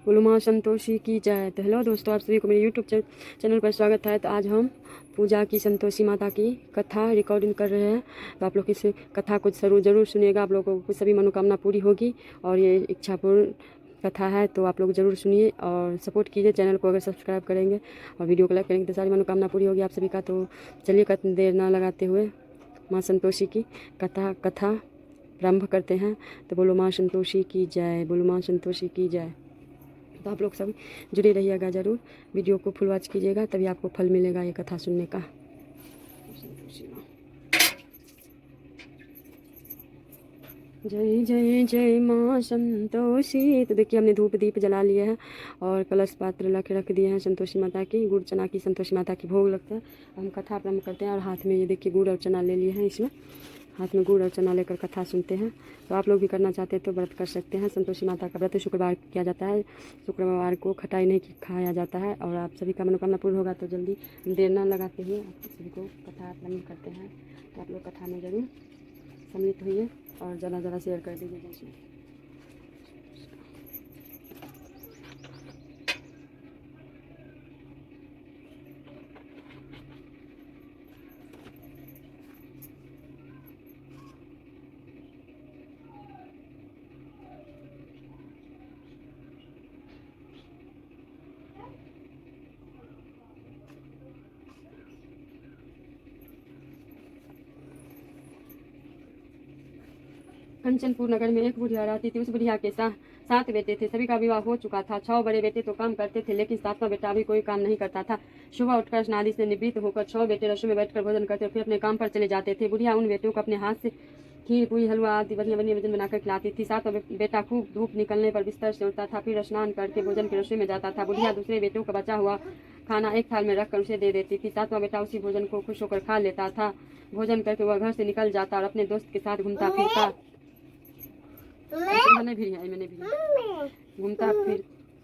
बोलो माँ संतोषी की जय। तो हेलो दोस्तों, आप सभी को मेरे यूट्यूब चैनल पर स्वागत है। तो आज हम पूजा की संतोषी माता की कथा रिकॉर्डिंग कर रहे हैं। तो आप लोग इस कथा को ज़रूर सुनिएगा, आप लोगों को सभी मनोकामना पूरी होगी और ये इच्छापूर्ण कथा है। तो आप लोग ज़रूर सुनिए और सपोर्ट कीजिए चैनल को। अगर सब्सक्राइब करेंगे और वीडियो को लाइक करेंगे तो सारी मनोकामना पूरी होगी आप सभी का। तो चलिए देर ना लगाते हुए माँ संतोषी की कथा प्रारंभ करते हैं। तो बोलो माँ संतोषी की जय, बोलो माँ संतोषी की जय। तो आप लोग सभी जुड़े रहिएगा ज़रूर, वीडियो को फुल वॉच कीजिएगा, तभी आपको फल मिलेगा ये कथा सुनने का। जय जय जय माँ संतोषी। तो देखिए हमने धूप दीप जला लिए हैं और कलश पात्र रख दिए हैं संतोषी माता की, गुड़ चना की संतोषी माता की भोग लगता है। हम कथा प्रारंभ करते हैं और हाथ में ये देखिए गुड़ और चना ले लिए हैं, इसमें हाथ में गुड़ और चना लेकर कथा सुनते हैं। तो आप लोग भी करना चाहते हैं तो व्रत कर सकते हैं। संतोषी माता का व्रत शुक्रवार किया जाता है, शुक्रवार को खटाई नहीं खाया जाता है। और आप सभी का मनोकामना पूर्ण होगा। तो जल्दी देर न लगाते हुए आप सभी को कथा प्रारंभ करते हैं। तो आप लोग कथा में जरूर सम्मिलित होइए और ज़रा शेयर कर दीजिए जैसे। कंचनपुर नगर में एक बुढ़िया रहती थी। उस बुढ़िया के 7 बेटे थे। सभी का विवाह हो चुका था। 6 बड़े बेटे तो काम करते थे, लेकिन 7वां बेटा अभी कोई काम नहीं करता था। सुबह उठकर स्नादि से निवृत्त होकर 6 बेटे रसोई में बैठकर भोजन करते, फिर अपने काम पर चले जाते थे। बुढ़िया उन बेटों को अपने हाथ से खीर पूरी हलवा आदि बढ़िया व्यंजन बनाकर खिलाती थी। 7वां बेटा खूब धूप निकलने पर बिस्तर से उठता था, फिर स्नान करके भोजन की रसोई में जाता था। बुढ़िया दूसरे बेटों का बचा हुआ खाना एक थाल में रखकर उसे दे देती थी। 7वां बेटा उसी भोजन को खुश होकर खा लेता था। भोजन करके वह घर से निकल जाता और अपने दोस्त के साथ घूमता फिरता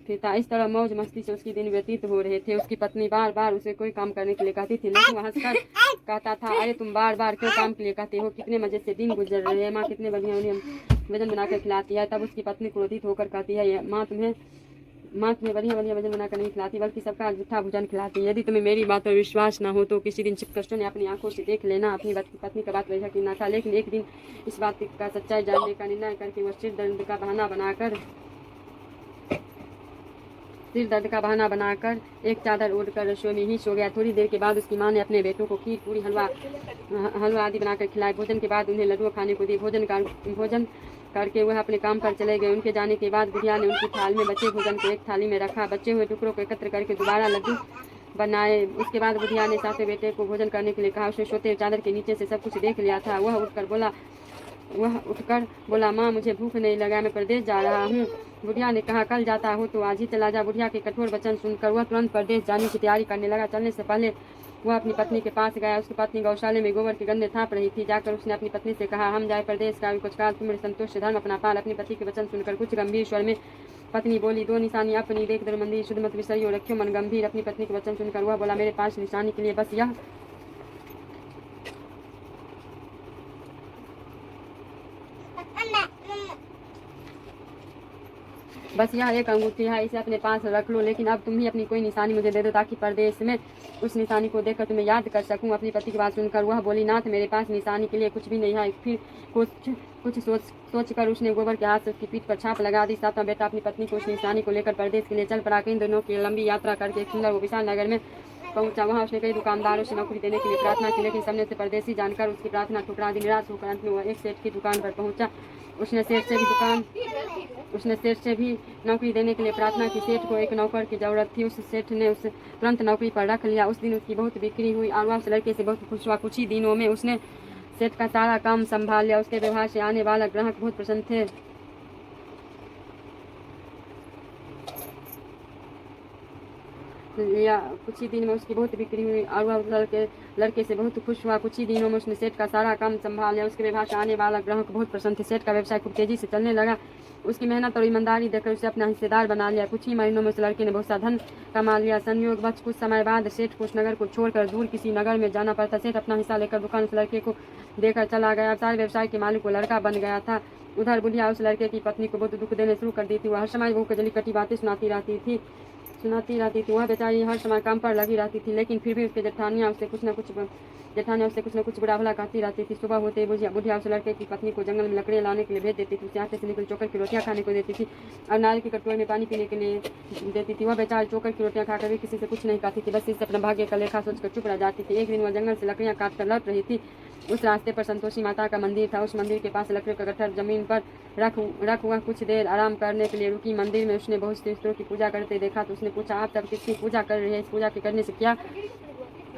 फिरता। इस तरह मौज मस्ती से उसकी दिन व्यतीत हो रहे थे। उसकी पत्नी बार बार उसे कोई काम करने के लिए कहती थी, लेकिन वह हंसकर कहता था, अरे तुम बार बार क्यों काम के लिए कहते हो, कितने मजे से दिन गुजर रहे हैं, माँ कितने बढ़िया व्यंजन बनाकर खिलाती है। तब उसकी पत्नी क्रोधित होकर कहती है, माँ तुम्हें बढ़िया व्यंजन बनाकर नहीं खिलाती, बल्कि सबका जूठा भोजन खिलाती है। यदि तुम्हें मेरी बात पर विश्वास ना हो तो किसी दिन शिवकृष्ण ने अपनी आंखों से देख लेना। अपनी पत्नी का बात वैसा ना था, लेकिन एक दिन इस बात का सच्चाई जानने का निर्णय करके वह सिर दर्द का बहाना बनाकर एक चादर ओढ़कर रसोई में ही सो गया। थोड़ी देर के बाद उसकी माँ ने अपने बेटों को खीर पूरी हलवा आदि बनाकर खिलाए। भोजन के बाद उन्हें लड्डू खाने को दिए। भोजन करके वह अपने काम पर चले गए। उनके जाने के बाद बुढ़िया ने उनकी थाल में बचे भोजन को एक थाली में रखा। बचे हुए टुकड़ों को एकत्र करके दोबारा लड्डू बनाए। उसके बाद बुढ़िया ने 7वें बेटे को भोजन करने के लिए कहा। उसने सोते चादर के नीचे से सब कुछ देख लिया था। वह उठकर बोला, माँ मुझे भूख नहीं लगा, मैं प्रदेश जा रहा हूँ। बुढ़िया ने कहा, कल जाता हो तो आज ही चला जा। बुढ़िया के कठोर वचन सुनकर वह तुरंत प्रदेश जाने की तैयारी करने लगा। चलने से पहले वह अपनी पत्नी के पास गया। उसकी पत्नी गौशाले में गोबर के गंदे थाप रही थी। जाकर उसने अपनी पत्नी से कहा, हम जाए प्रदेश का कुछ काल, तुम मेरे संतोष से धर्म अपना पाल। अपने पति के वचन सुनकर कुछ गंभीर स्वर में पत्नी बोली, 2 निशानी अपनी देख दर मंदिर शुद्ध मत विसरियो, रखियो मन गंभीर। अपनी पत्नी के वचन सुनकर वह बोला, मेरे 5 निशानी के लिए बस यह एक अंगूठी है, इसे अपने पास रख लो, लेकिन अब तुम ही अपनी कोई निशानी मुझे दे दो, ताकि परदेश में उस निशानी को देखकर तुम्हें याद कर सकूं। अपनी पति की बात सुनकर वह बोली, नाथ मेरे पास निशानी के लिए कुछ भी नहीं है। फिर कुछ सोचकर उसने गोबर के हाथ से उसकी पीठ पर छाप लगा दी। 7वां बेटा अपनी पत्नी को उस निशानी को लेकर परदेश के लिए चल पड़ा। इन दोनों की लंबी यात्रा करके एक सुंदर विशाल नगर में पहुंचा। वहां उसने कई दुकानदारों से नौकरी देने के लिए प्रार्थना की, लेकिन सबने उसे परदेशी जानकर उसकी प्रार्थना ठुकरा दी। निराश होकर अंत में वह एक सेठ की दुकान पर पहुंचा। उसने सेठ से भी नौकरी देने के लिए प्रार्थना की। सेठ को एक नौकर की जरूरत थी। उस सेठ ने उसे तुरंत नौकरी पर रख लिया। उस दिन उसकी बहुत बिक्री हुई और वह उस लड़के से बहुत खुश हुआ। कुछ ही दिनों में उसने सेठ का सारा काम संभाल लिया। उसके व्यवहार से आने वाला ग्राहक बहुत प्रसन्न थे। कुछ ही दिन में उसकी बहुत बिक्री हुई और वह लड़के से बहुत खुश हुआ। कुछ ही दिनों में उसने सेठ का सारा काम संभाल लिया। उसके व्यवहार से आने वाला ग्राहक बहुत प्रसन्न थे। सेठ का व्यवसाय खूब तेजी से चलने लगा। उसकी मेहनत और ईमानदारी देखकर उसे अपना हिस्सेदार बना लिया। कुछ ही महीनों में उस लड़के ने बहुत सा धन कमा लिया। संयोगवश कुछ समय बाद सेठ को उस नगर को छोड़कर दूर किसी नगर में जाना पड़ता। सेठ अपना हिस्सा लेकर दुकान उस लड़के को देकर चला गया। सारे व्यवसाय के मालिक को लड़का बन गया था। उधर बुढ़िया उस लड़के की पत्नी को बहुत दुख देने शुरू कर दी थी। वह हर समय बहू को जली कटी बातें सुनाती रहती थी। वह बेचारी हर समय काम पर लगी रहती थी, लेकिन फिर भी उसके जेठानियाँ उससे कुछ न कुछ बुरा भला कहती रहती थी। सुबह होते ही बुढ़िया उस लड़के की पत्नी को जंगल में लकड़ियाँ लाने के लिए भेज देती थी। उसे आटे से निकली चोकर की रोटियाँ खाने को देती थी और नारियल की कटोरे में पानी पीने के लिए देती थी। वह बेचारी चोकर की रोटियाँ खाकर भी किसी से कुछ नहीं कहती थी, बस इससे अपना भाग्य का लेखा सोचकर चुप रह जाती थी। एक दिन वह जंगल से लकड़ियाँ काट कर लौट रही थी। उस रास्ते पर संतोषी माता का मंदिर था। उस मंदिर के पास लकड़ियों का गट्ठर जमीन पर रख हुआ कुछ देर आराम करने के लिए रुकी। मंदिर में उसने बहुत सी स्त्रियों की पूजा करते देखा तो उसने पूछा, आप सब किसकी पूजा कर रहे हैं? इस पूजा के करने से क्या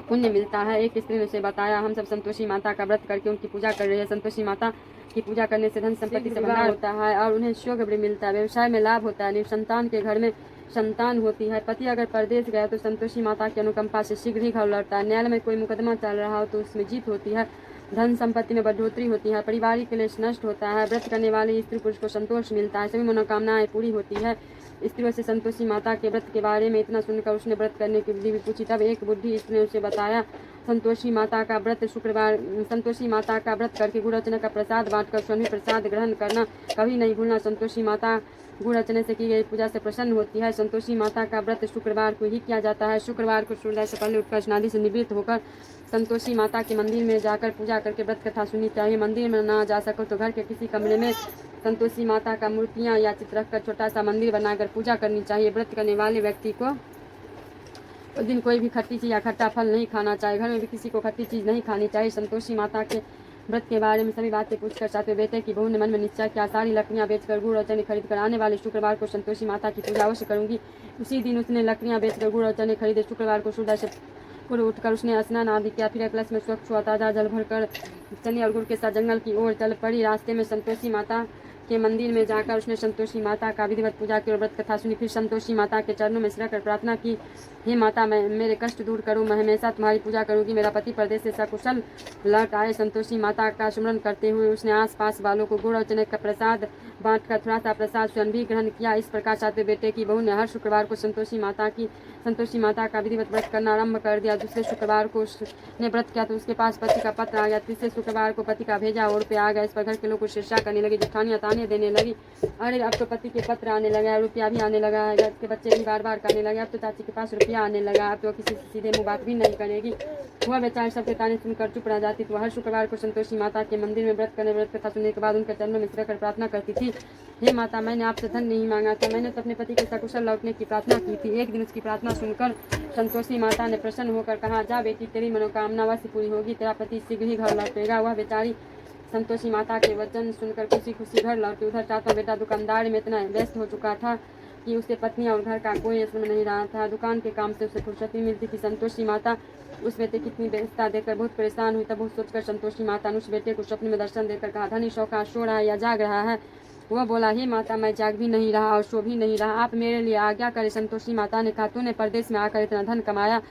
पुण्य मिलता है? एक स्त्री ने उसे बताया, हम सब संतोषी माता का व्रत करके उनकी पूजा कर रहे हैं। संतोषी माता की पूजा करने से धन संपत्ति से भंडार होता है और उन्हें योग भी मिलता है, व्यवसाय में लाभ होता है, निसंतान के घर में संतान होती है। पति अगर परदेश गया तो संतोषी माता की अनुकंपा से शीघ्र ही घर लौटता है। न्यायालय में कोई मुकदमा चल रहा हो तो उसमें जीत होती है, धन संपत्ति में बढ़ोतरी होती है, पारिवारिक क्लेश नष्ट होता है, व्रत करने वाली स्त्री पुरुष को संतोष मिलता है, सभी मनोकामनाएं पूरी होती है। स्त्रियों से संतोषी माता के व्रत के बारे में इतना सुनकर उसने व्रत करने की विधि भी पूछी। तब एक बुढ़ी स्त्री ने उसे बताया, संतोषी माता का व्रत करके गुड़ रचना का प्रसाद बांटकर स्वयं प्रसाद ग्रहण करना कभी नहीं भूलना। संतोषी माता गुड़ रचने से की गई पूजा से प्रसन्न होती है। संतोषी माता का व्रत शुक्रवार को ही किया जाता है। शुक्रवार को सूर्योदय से पहले उठकर स्नादि से निवृत्त होकर संतोषी माता के मंदिर में जाकर पूजा करके व्रत कथा सुननी चाहिए। मंदिर में ना जा सको तो घर के किसी कमरे में संतोषी माता का मूर्तियाँ या चित्र रखकर छोटा सा मंदिर बनाकर पूजा करनी चाहिए। व्रत करने वाले व्यक्ति को उस दिन कोई भी खट्टी चीज़ या खट्टा फल नहीं खाना चाहिए। घर में भी किसी को खट्टी चीज़ नहीं खानी चाहिए। संतोषी माता के व्रत के बारे में सभी बातें पूछकर सातवें बेटे की बहू ने मन में निश्चय किया, सारी लकड़ियाँ बेचकर गुड़ और चने खरीद कर आने वाले शुक्रवार को संतोषी माता की पूजा अवश्य करूंगी। उसी दिन उसने लकड़ियाँ बेचकर गुड़ और चने खरीदे। शुक्रवार को सूर्योदय से पूर्व उठकर उसने स्नान आदि किया, फिर कलश में स्वच्छ हुआ, ताज़ा जल भरकर चने और गुड़ के साथ जंगल की ओर चल पड़ी। रास्ते में संतोषी माता के मंदिर में जाकर उसने संतोषी माता का विधिवत पूजा की और व्रत कथा सुनी। फिर संतोषी माता के चरणों में सिरकर प्रार्थना की, हे माता, मैं मेरे कष्ट दूर करूँ, मैं हमेशा तुम्हारी पूजा करूँगी, मेरा पति परदेश से सकुशल लौट आए। संतोषी माता का स्मरण करते हुए उसने आसपास वालों को गुड़ और चने का प्रसाद बांटकर थोड़ा सा प्रसाद स्वयं भी ग्रहण किया। इस प्रकार सातवें बेटे की बहू ने हर शुक्रवार को संतोषी माता का विधिवत व्रत करना आरंभ कर दिया। दूसरे शुक्रवार को उसने व्रत किया तो उसके पास पति का पत्र आ गया। तीसरे शुक्रवार को पति का भेजा और पे आ गया। इस पर घर के लोग कुछ ईर्ष्या करने लगे, जेठानियाँ ताने देने लगी, अरे अब तो पति के पत्र आने लगा, रुपया भी आने लगा है, घर के बच्चे भी बार बार करने लगे, अब तो चाची के पास रुपया आने लगा, अब तो किसी से सीधे मुँह बात भी नहीं करेगी। वह बेचारी सबके ताने सुनकर चुप रह जाती। तो हर शुक्रवार को संतोषी माता के मंदिर में व्रत कथा सुनने के बाद उनके चरणों में सिरकर प्रार्थना करती थी, हे माता, मैंने आपसे धन नहीं मांगा था, मैंने तो अपने पति के सकुशल लौटने की प्रार्थना की थी। एक दिन उसकी प्रार्थना सुनकर संतोषी माता ने प्रसन्न होकर कहा, जा बेटी, तेरी मनोकामना अवश्य पूरी होगी, तेरा पति शीघ्र ही घर लौटेगा। वह बेचारी संतोषी माता के वचन सुनकर खुशी खुशी घर लौटी। उधर चाचा बेटा दुकानदार में इतना व्यस्त हो चुका था कि उसे पत्नी और घर का कोई स्मरण नहीं रहा था। दुकान के काम से उसे फुर्सत नहीं मिलती थी। संतोषी माता उस बेटे की इतनी व्यस्तता देखकर बहुत परेशान हुई। तब बहुत सोचकर संतोषी माता ने उस बेटे को स्वप्न में दर्शन देकर कहा, धनी शौका सो रहा है या जाग रहा है? वह बोला, हे माता, मैं जाग भी नहीं रहा और सो भी नहीं रहा, आप मेरे लिए आज्ञा करें। संतोषी माता ने कहा, तूने परदेश में आकर इतना धन कमाया,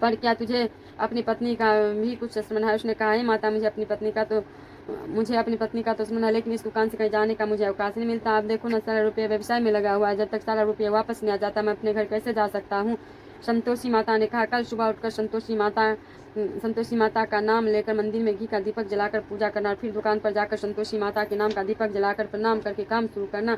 पर क्या तुझे अपनी पत्नी का भी कुछ स्मरण है? उसने कहा, हे माता, मुझे अपनी पत्नी का तो स्मरण है, लेकिन इस दुकान से कहीं जाने का मुझे अवकाश नहीं मिलता। आप देखो ना, सारा रुपया व्यवसाय में लगा हुआ है, जब तक सारा रुपया वापस नहीं आ जाता मैं अपने घर कैसे जा सकता हूँ? संतोषी माता ने कहा, कल सुबह उठकर संतोषी माता का नाम लेकर मंदिर में घी का दीपक जलाकर पूजा करना और फिर दुकान पर जाकर संतोषी माता के नाम का दीपक जलाकर प्रणाम करके काम शुरू करना।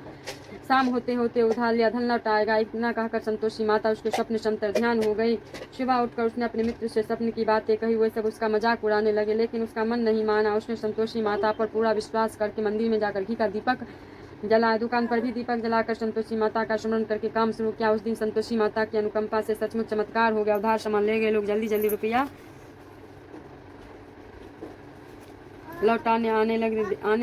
शाम होते होते उधार लिया धन लौट आएगा। इतना कहकर संतोषी माता उसके स्वप्न संतर ध्यान हो गई। सुबह उठकर उसने अपने मित्र से स्वप्न की बातें कही। वे सब उसका मजाक उड़ाने लगे, लेकिन उसका मन नहीं माना। उसने संतोषी माता पर पूरा विश्वास करके मंदिर में जाकर घी का दीपक जलाया। दुकान पर भी दीपक जलाकर संतोषी माता का स्मरण करके काम शुरू किया। उस दिन संतोषी माता की अनुकंपा से सचमुच चमत्कार हो गया। उधार सामान ले गए लोग जल्दी जल्दी रुपया लौटाने आने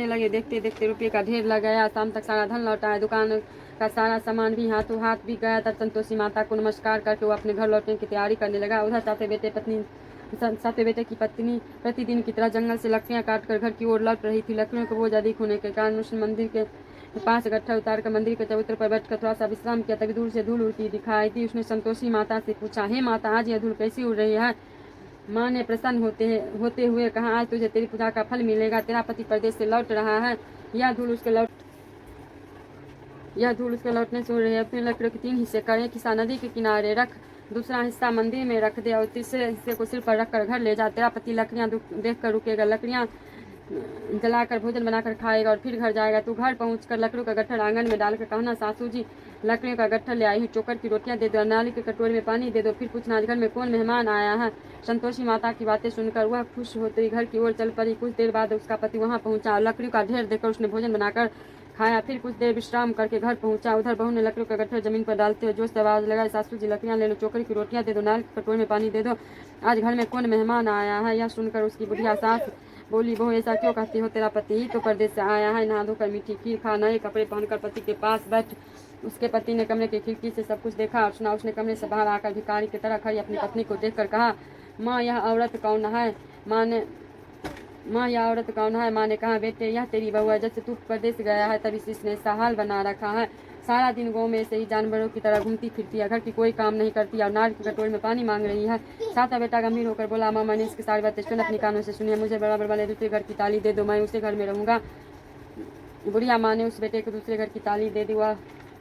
लगे। देखते देखते रुपये का ढेर लग गया। शाम तक सारा धन लौटाया, दुकान का सारा सामान भी हाथों हाथ भी गया। तब संतोषी माता को नमस्कार करके वो अपने घर लौटने की तैयारी करने लगा। उधर सातवें बेटे की पत्नी प्रतिदिन की तरह जंगल से लकड़ियाँ काटकर घर की ओर लौट रही थी। लकड़ियों को बोझ अधिक होने के कारण उसने मंदिर के पास गट्ठा उतारकर मंदिर के चबूतरे पर बैठकर थोड़ा सा विश्राम किया। तभी दूर से धूल उड़ती दिखाई दी। उसने संतोषी माता से पूछा, हे माता, आज यह धूल कैसी उड़ रही है? माँ ने प्रसन्न होते हुए कहा, आज तुझे तेरी पूजा का फल मिलेगा। तेरा पति परदेश से लौट रहा है। यह धूल उसके लौटने से उड़ रही है। अपने लकड़ियों के 3 हिस्से करें, किसा नदी के किनारे रख दूसरा हिस्सा मंदिर में रख दे और तीसरे हिस्से को सिर पर रखकर घर ले जा। तेरा पति लकड़ियाँ देख कर रुकेगा, लकड़ियाँ जलाकर भोजन बनाकर खाएगा और फिर घर जाएगा। तू घर पहुंचकर लकड़ियों का गट्ठर आंगन में डालकर कहना, सासू जी लकड़ियों का गट्ठर ले आई हूँ, चोकर की रोटियां दे दो और नाली के कटोरे में पानी दे दो। फिर पूछना आज घर में कौन मेहमान आया है। संतोषी माता की बातें सुनकर वह खुश होती घर की ओर चल पड़ी। कुछ देर बाद उसका पति वहां पहुंचा और लकड़ियों का ढेर देखकर उसने भोजन बनाकर खाया। फिर कुछ देर विश्राम करके घर पहुंचा। उधर बहू ने लकड़ियों का गट्ठर जमीन पर डालते हुए जोश से आवाज लगाई, सासू जी लकड़ियां ले लो, चोकर की रोटियां दे दो, नाल के कटोरे में पानी दे दो, आज घर में कौन मेहमान आया है। यह सुनकर उसकी बुढ़िया सास बोली, बहू ऐसा क्यों कहती हो, तेरा पति ही तो परदेश से आया है, नहा धोकर मीठी खीर खा, नए कपड़े पहनकर पति के पास बैठ। उसके पति ने कमरे की खिड़की से सब कुछ देखा और सुना। उसने कमरे से बाहर आकर भिखारी की तरह खड़ी अपनी पत्नी को देखकर कहा, माँ यह औरत कौन है। माँ यह औरत कौन है। माँ ने कहा, बेटे यह तेरी बहू है, जब से तू परदेश गया है तभी इसने ऐसा हाल बना रखा है, सारा दिन गाँव में से ही जानवरों की तरह घूमती फिरती है, घर की कोई काम नहीं करती और नार के कटोरे में पानी मांग रही है। साता बेटा गंभीर होकर बोला, माँ मैंने इसकी सारी बातें सुन अपनी कानों से सुनी है, मुझे बराबर वाले दूसरे घर की ताली दे दो, मैं उसे घर में रहूंगा। बुढ़िया माँ ने उस बेटे को दूसरे घर की ताली दे दी।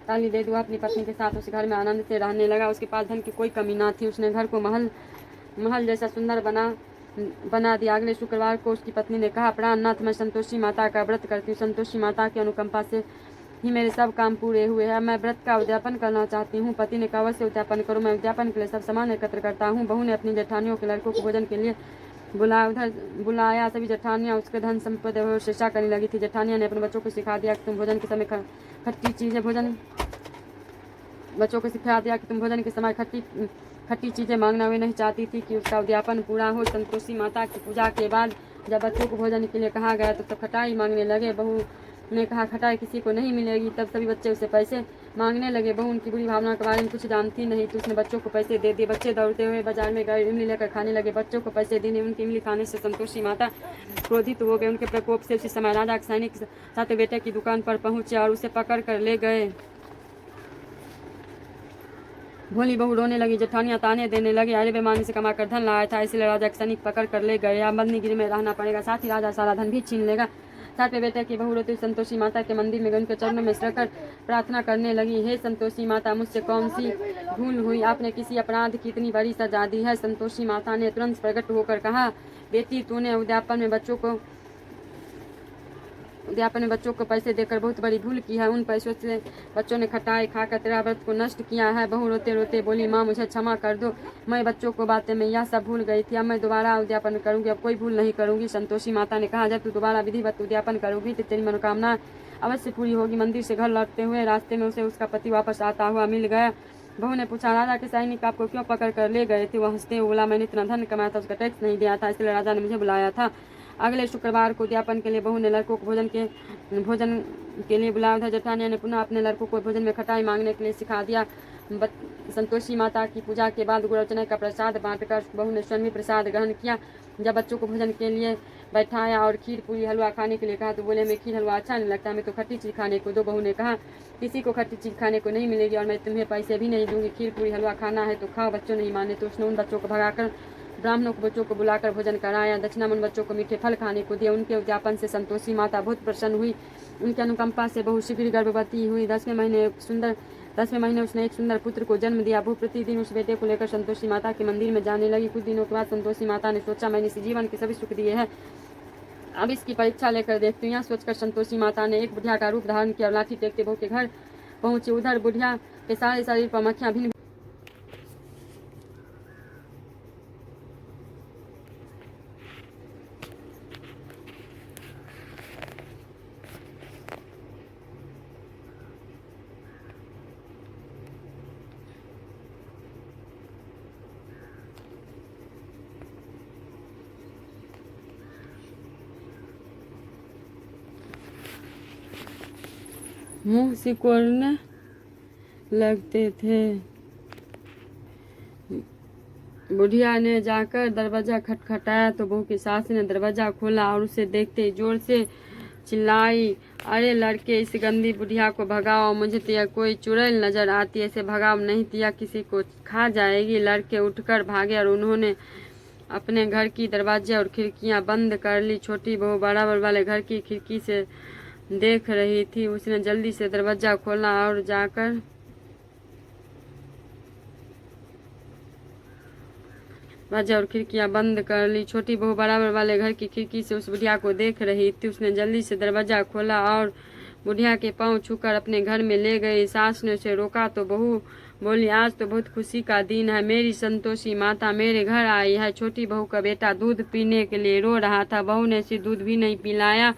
अपनी पत्नी के साथ उस घर में आनंद से रहने लगा। उसके पास धन की कोई कमी ना थी। उसने घर को महल जैसा सुंदर बना दिया। अगले शुक्रवार को उसकी पत्नी ने कहा, प्राणनाथ मैं संतोषी माता का व्रत करती हूँ, संतोषी माता की अनुकंपा से ही मेरे सब काम पूरे हुए हैं, मैं व्रत का उद्यापन करना चाहती हूँ। पति ने कहा, अवश्य उद्यापन करो, मैं उद्यापन के लिए सब सामान एकत्र करता हूँ। बहू ने अपनी जेठानियों के लड़कों को भोजन के लिए बुलाया। सभी जेठानियाँ उसके धन संपत्ति और शिक्षा करने लगी थी। जेठानिया ने अपने बच्चों को सिखा दिया कि तुम भोजन के समय खट्टी चीजें मांगना। वे नहीं चाहती थी कि उसका उद्यापन पूरा हो। संतोषी माता की पूजा के बाद जब बच्चों को भोजन के लिए कहा गया तो सब खटाई मांगने लगे। बहू ने कहा, खटाई किसी को नहीं मिलेगी। तब सभी बच्चे उसे पैसे मांगने लगे। बहू उनकी बुरी भावना के बारे में कुछ जानती नहीं तो उसने बच्चों को पैसे दे दिए। बच्चे दौड़ते हुए बाजार में गए, इमली लेकर खाने लगे। बच्चों को पैसे देने उनकी इमली खाने से संतोषी माता क्रोधित हो गए। उनके प्रकोप से उसी समय राजा के सैनिक साथ बेटे की दुकान पर पहुंचे और उसे पकड़ कर ले गए। भोली बहू रोने लगी। जेठानियां ताने देने लगे, अरे बेमानी से कमाकर धन लाया था इसलिए राजा के सैनिक पकड़ कर ले गए, अब बंदीगिरी में रहना पड़ेगा, साथ ही राजा सारा धन भी छीन लेगा। साथ में बेटे की बहू रोती संतोषी माता के मंदिर में गई, उनके चरणों में सिरकर प्रार्थना करने लगी, हे संतोषी माता मुझसे कौन सी भूल हुई, आपने किसी अपराध की इतनी बड़ी सजा दी है। संतोषी माता ने तुरंत प्रकट होकर कहा, बेटी तूने उद्यापन में बच्चों को पैसे देकर बहुत बड़ी भूल की है। उन पैसों से बच्चों ने खटाई खाकर तेरा व्रत को नष्ट किया है। बहू रोते रोते बोली, माँ मुझे क्षमा कर दो, मैं बच्चों को बातें में यह सब भूल गई थी, अब मैं दोबारा उद्यापन करूंगी, अब कोई भूल नहीं करूंगी। संतोषी माता ने कहा, जब तू दोबारा विधिवत उद्यापन करोगी तो तेरी मनोकामना अवश्य पूरी होगी। मंदिर से घर लौटते हुए रास्ते में उसे उसका पति वापस आता हुआ मिल गया। बहू ने पूछा, राजा के सैनिक आपको क्यों पकड़ कर ले गए थे। वह हंसते हुए बोला, मैंने इतना धन कमाया था, उसका टैक्स नहीं दिया था, इसलिए राजा ने मुझे बुलाया था। अगले शुक्रवार को उद्यापन के लिए बहू ने लड़कों को भोजन के लिए बुलाया था। जेठानिया ने पुनः अपने लड़कों को भोजन में खटाई मांगने के लिए सिखा दिया। संतोषी माता की पूजा के बाद गुड़चने का प्रसाद बांटकर बहू ने स्वयं प्रसाद ग्रहण किया। जब बच्चों को भोजन के लिए बैठाया और खीर पूरी हलवा खाने के लिए कहा तो बोले, मैं खीर हलवा अच्छा नहीं लगता, मैं तो खट्टी चीज़ खाने को दो। बहू ने कहा, किसी को खट्टी चीज़ खाने को नहीं मिलेगी और मैं तुम्हें पैसे भी नहीं दूंगी, खीर पूरी हलवा खाना है तो खाओ। बच्चों नहीं माने तो उसने उन बच्चों को भगाकर ब्राह्मणों को बच्चों को बुलाकर भोजन कराया। दक्षिणा में उन बच्चों को मीठे फल खाने को दिया। उनके उद्यापन से संतोषी माता बहुत प्रसन्न हुई। उनकी अनुकंपा से बहू शीघ्र गर्भवती हुई। 10वें महीने उसने एक सुंदर पुत्र को जन्म दिया। बहू प्रतिदिन उस बेटे को लेकर संतोषी माता के मंदिर में जाने लगी। कुछ दिनों के बाद संतोषी माता ने सोचा, मैंने इस जीवन के सभी सुख दिए हैं, अब इसकी परीक्षा लेकर देखती हूँ। यह सोचकर संतोषी माता ने एक बुढ़िया का रूप धारण किया और लाठी टेकते बहू के घर पहुंची। उधर बुढ़िया के सारे शरीर पर मक्खियां भिन्न मुंह सिकोड़ने लगते थे। बुढ़िया ने जाकर दरवाजा खटखटाया तो बहू की सास ने दरवाजा खोला और उसे देखते ही जोर से चिल्लाई, अरे लड़के, इस गंदी बुढ़िया को भगाओ, मुझे तो यह कोई चुड़ैल नजर आती है, ऐसे भगाओ नहीं तो यह किसी को खा जाएगी। लड़के उठकर भागे और उन्होंने अपने घर की दरवाजे और खिड़कियां बंद कर ली। छोटी बहू बराबर वाले घर की खिड़की से देख रही थी। उसने जल्दी से दरवाजा खोला और जाकर दरवाजा और खिड़कियां बंद कर ली। छोटी बहू बराबर वाले घर की खिड़की से उस बुढ़िया को देख रही थी। उसने जल्दी से दरवाजा खोला और बुढ़िया के पांव छूकर अपने घर में ले गई। सास ने उसे रोका तो बहू बोली, आज तो बहुत खुशी का दिन है, मेरी संतोषी माता मेरे घर आई है। छोटी बहू का बेटा दूध पीने के लिए रो रहा था। बहू ने उसे दूध भी नहीं पिलाया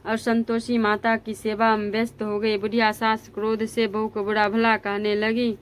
और संतोषी माता की सेवा में व्यस्त हो गई। बुढ़िया सास क्रोध से बहू को बुरा भला कहने लगी।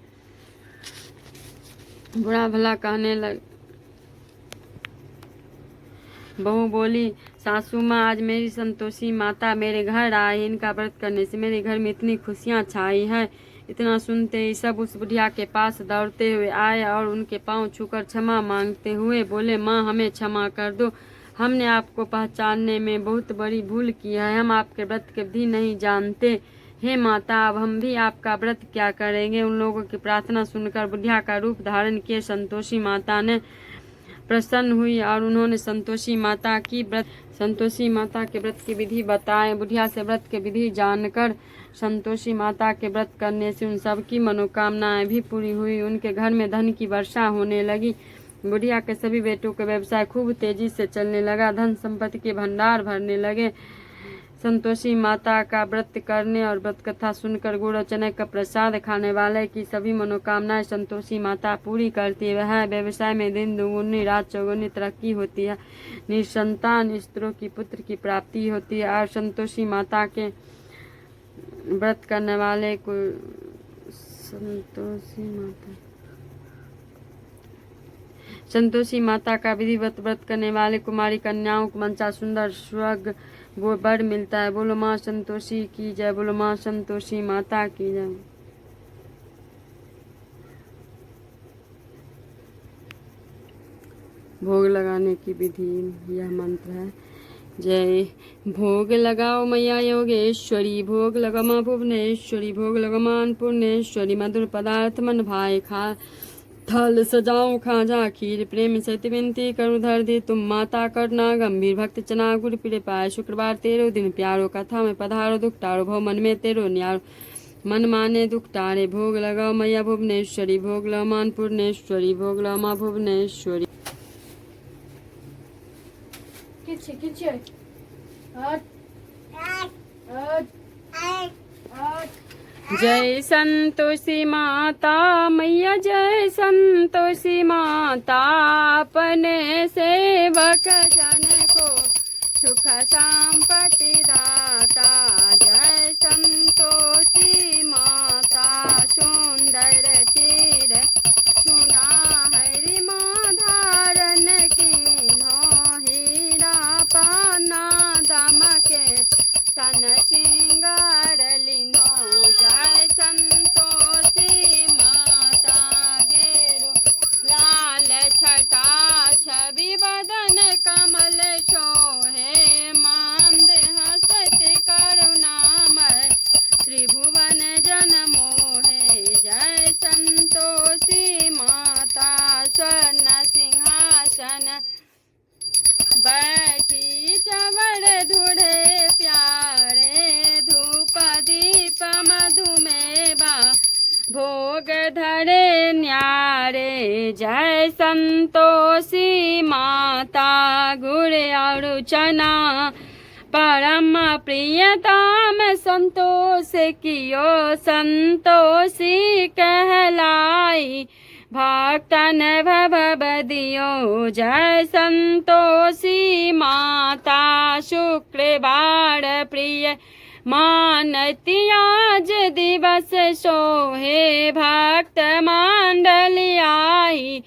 बहू बोली, सासू माँ, आज मेरी संतोषी माता मेरे घर आई, इनका व्रत करने से मेरे घर में इतनी खुशियाँ छाई है। इतना सुनते ही सब उस बुढ़िया के पास दौड़ते हुए आए और उनके पांव छूकर क्षमा मांगते हुए बोले, माँ हमें क्षमा कर दो, हमने आपको पहचानने में बहुत बड़ी भूल की है, हम आपके व्रत की विधि नहीं जानते। हे माता, अब हम भी आपका व्रत क्या करेंगे। उन लोगों की प्रार्थना सुनकर बुढ़िया का रूप धारण किए संतोषी माता ने प्रसन्न हुई और उन्होंने संतोषी माता के व्रत की विधि बताए। बुढ़िया से व्रत की विधि जानकर संतोषी माता के व्रत करने से उन सबकी मनोकामनाएं भी पूरी हुई। उनके घर में धन की वर्षा होने लगी। बुढ़िया के सभी बेटों का व्यवसाय खूब तेजी से चलने लगा। धन संपत्ति के भंडार भरने लगे। संतोषी माता का व्रत करने और व्रत कथा सुनकर गुड़ और चने का प्रसाद खाने वाले की सभी मनोकामनाएं संतोषी माता पूरी करती है। व्यवसाय में दिन दुगुनी रात चौगुनी तरक्की होती है। निसंतान स्त्रियों की पुत्र की प्राप्ति होती है और संतोषी माता के व्रत करने वाले को संतोषी माता का विधिवत व्रत करने वाले कुमारी कन्याओं को मनसा सुंदर स्वर्ग वो वर मिलता है। बोलो माँ संतोषी की जय, बोलो माँ संतोषी माता की जय। भोग लगाने की विधि, यह मंत्र है। जय भोग लगाओ मैया योगेश्वरी, भोग लगा माँ भुवनेश्वरी, भोग लगा माँ अन्नपूर्णेश्वरी, मधुर पदार्थ मन भाए खा थल सजाओ खाजा खीर, प्रेम सहित विनती करूँ धर दे तुम माता करना गंभीर, भक्त चना गुड़ पिड़े पाए, शुक्रवार तेरो दिन प्यारो, कथा में पधारो दुख टारो, भव मन में तेरो न्यारो, मन माने दुख टारे। भोग लगाओ मैया भुवनेश्वरी, भोग लगाओ माँ अन्नपूर्णेश्वरी, भोग लगाओ माँ भुवनेश्वरी। जय संतोषी माता मैया, जय संतोषी माता, अपने सेवक जन को सुख संपत्ति दाता। जय संतोषी माता, सुंदर चीर चुना हरि माँ धारण कीन्हो, हीरा पाना दमके तन सिंगार लिनो। जय संतोषी माता, गेरो लाल छटा छवि बदन कमल सोहे, मांद हसति करुणामय त्रिभुवन जन मोहे। जय संतोषी माता, स्वर्ण सिंहासन बैठी चवर धुड़े प्यारे, धूप दीप मधुमेवा भोग धरे न्यारे। जय संतोषी माता, गुड़ और चना परम प्रियतम संतोष कियो, संतोषी कहलाई भक्तन भव बदियो। जय संतोषी माता, शुक्रवार प्रिय मानती आज दिवस सोहे, भक्त मंडली आई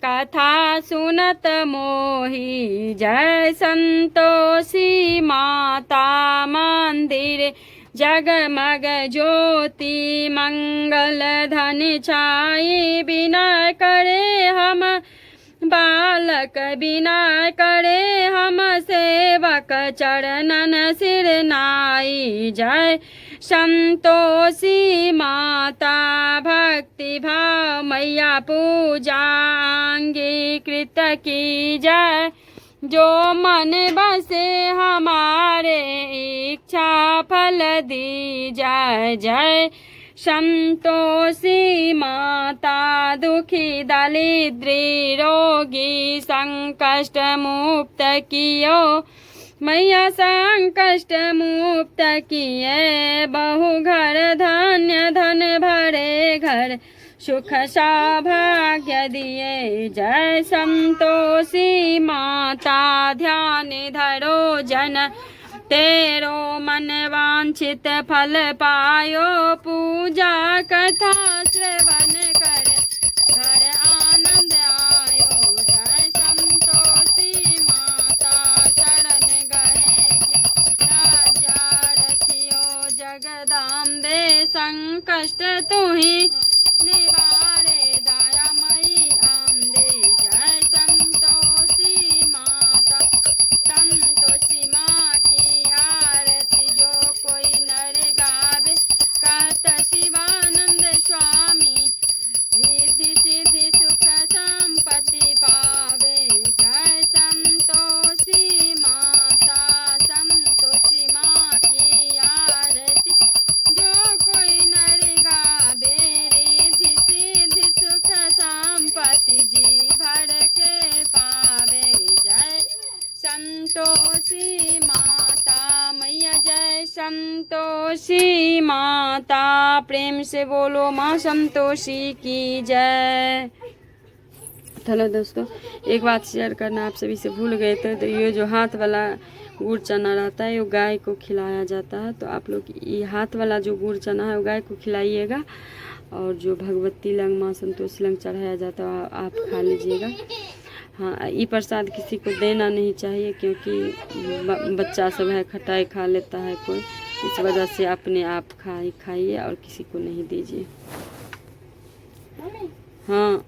कथा सुनत मोही। जय संतोषी माता, मंदिर जगमग ज्योति मंगल धन छाई, बिना करे हम बालक, बिना करे हम सेवक, चरणन सिर नाई। जय संतोषी माता, भक्ति भाव मैया पूजा अंगीकृत की जय, जो मन बसे हमारे इच्छा फल दी जाए। जय संतोषी माता दुखी दरिद्री रोगी संकष्ट मुक्त कियो मैया संकष्ट मुक्त किए बहु घर धन्य धन भरे घर सुख सौभाग्य दिए। जय संतोषी माता ध्यान धरो जन तेरो मन वांछित फल पायो पूजा कथा श्रवण कर घर आनंद आयो। जय संतोषी माता शरण गए राजा रखियो जगदाम्बे संकष्ट तुहि निवारे दयामयी आम्बे। जय संतोषी माता संतोषी माँ की आरती जो कोई नर गावे कहत शिवानंद स्वामी रिद्धि सिद्धि सुख संपत्ति पावे। जय संतोषी माता संतोषी माँ की आरती जो कोई नर गावे रिद्धि सिद्धि सुख संपत्ति जी भर के पावे। जय संतोषी माता मैया जय संतोषी माता। प्रेम से बोलो माँ संतोषी की जय। हेलो दोस्तों, एक बात शेयर करना आप सभी से भूल गए थे, तो ये जो हाथ वाला गुड़ चना रहता है वो गाय को खिलाया जाता है। तो आप लोग ये हाथ वाला जो गुड़ चना है वो गाय को खिलाइएगा, और जो भगवती लंग माँ संतोषी लंग चढ़ाया जाता है आप खा लीजिएगा। हाँ, ये प्रसाद किसी को देना नहीं चाहिए, क्योंकि बच्चा सब है खटाई खा लेता है कोई, इस वजह से अपने आप खाइए और किसी को नहीं दीजिए। हाँ।